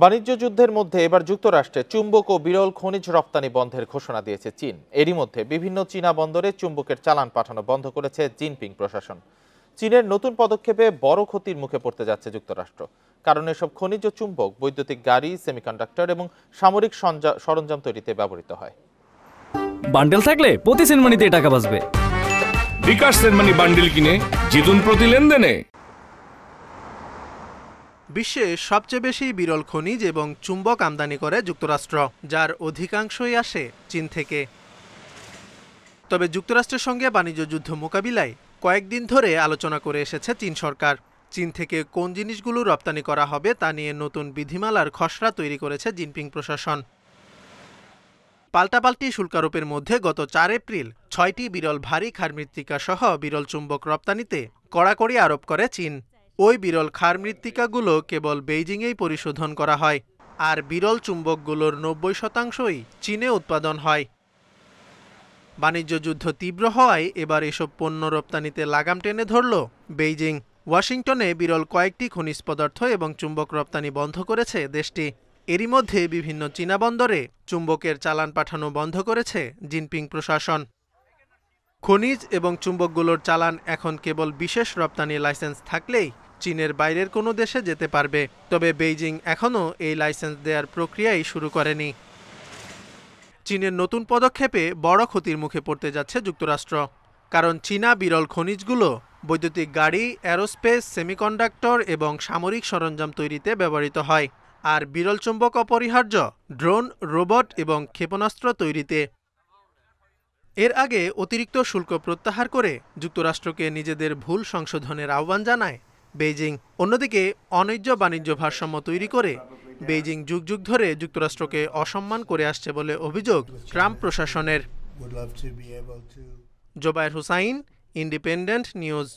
বাণিজ্য যুদ্ধের মধ্যে এবার যুক্তরাষ্ট্রে চুম্বক ও বিরল খনিজ রপ্তানি বন্ধের ঘোষণা দিয়েছে চীন। এরই মধ্যে বিভিন্ন চীনা বন্দরে চুম্বকের চালান পাঠানো বন্ধ করেছে জিনপিং প্রশাসন। চীনের নতুন পদক্ষেপে বড় ক্ষতির মুখে পড়তে যাচ্ছে যুক্তরাষ্ট্র, কারণ এসব খনিজ চুম্বক বৈদ্যুতিক গাড়ি, সেমিকন্ডাক্টর এবং সামরিক সরঞ্জাম তৈরিতে ব্যবহৃত হয়। বান্ডেল থাকলে প্রতি সেনমানিতে টাকা বাঁচবে। বিকাশ সেনমানি বান্ডেল কিনে জিতুন প্রতি লেনদেনে। বিশ্বে সবচেয়ে বেশি বিরল খনিজ এবং চুম্বক আমদানি করে যুক্তরাষ্ট্র, যার অধিকাংশই আসে চীন থেকে। তবে যুক্তরাষ্ট্রের সঙ্গে বাণিজ্য যুদ্ধ মোকাবিলায় কয়েকদিন ধরে আলোচনা করে এসেছে চীন সরকার। চীন থেকে কোন জিনিসগুলো রপ্তানি করা হবে তা নিয়ে নতুন বিধিমালার খসড়া তৈরি করেছে জিনপিং প্রশাসন। পাল্টাপাল্টি শুল্কারোপের মধ্যে গত 4 এপ্রিল 6টি বিরল ভারী ক্ষার মৃত্তিকা সহ বিরল চুম্বক রপ্তানিতে কড়াকড়ি আরোপ করে চীন। ওই বিরল ক্ষার মৃত্তিকাগুলো কেবল বেইজিংয়েই পরিশোধন করা হয়, আর বিরল চুম্বকগুলোর 90% চীনে উৎপাদন হয়। বাণিজ্য যুদ্ধ তীব্র হওয়ায় এবার এসব পণ্য রপ্তানিতে লাগাম টেনে ধরল বেইজিং। ওয়াশিংটনে বিরল কয়েকটি খনিজ পদার্থ এবং চুম্বক রপ্তানি বন্ধ করেছে দেশটি। এরই মধ্যে বিভিন্ন চীনা বন্দরে চুম্বকের চালান পাঠানো বন্ধ করেছে জিনপিং প্রশাসন। খনিজ এবং চুম্বকগুলোর চালান এখন কেবল বিশেষ রপ্তানি লাইসেন্স থাকলেই চীনের বাইরের কোনো দেশে যেতে পারবে। তবে বেইজিং এখনও এই লাইসেন্স দেওয়ার প্রক্রিয়াই শুরু করেনি। চীনের নতুন পদক্ষেপে বড় ক্ষতির মুখে পড়তে যাচ্ছে যুক্তরাষ্ট্র, কারণ চীনা বিরল খনিজগুলো বৈদ্যুতিক গাড়ি, অ্যারোস্পেস, সেমিকন্ডাক্টর এবং সামরিক সরঞ্জাম তৈরিতে ব্যবহৃত হয়, আর বিরল চুম্বক অপরিহার্য ড্রোন, রোবট এবং ক্ষেপণাস্ত্র তৈরিতে। এর আগে অতিরিক্ত শুল্ক প্রত্যাহার করে যুক্তরাষ্ট্রকে নিজেদের ভুল সংশোধনের আহ্বান জানায় বেইজিং। অন্যদিকে অন্যায্য বাণিজ্য ভারসাম্য তৈরি করে বেইজিং যুগ যুগ ধরে যুক্তরাষ্ট্রকে অসম্মান করে আসছে বলে অভিযোগ ট্রাম্প প্রশাসনের। Zobayer Hussain, Independent news.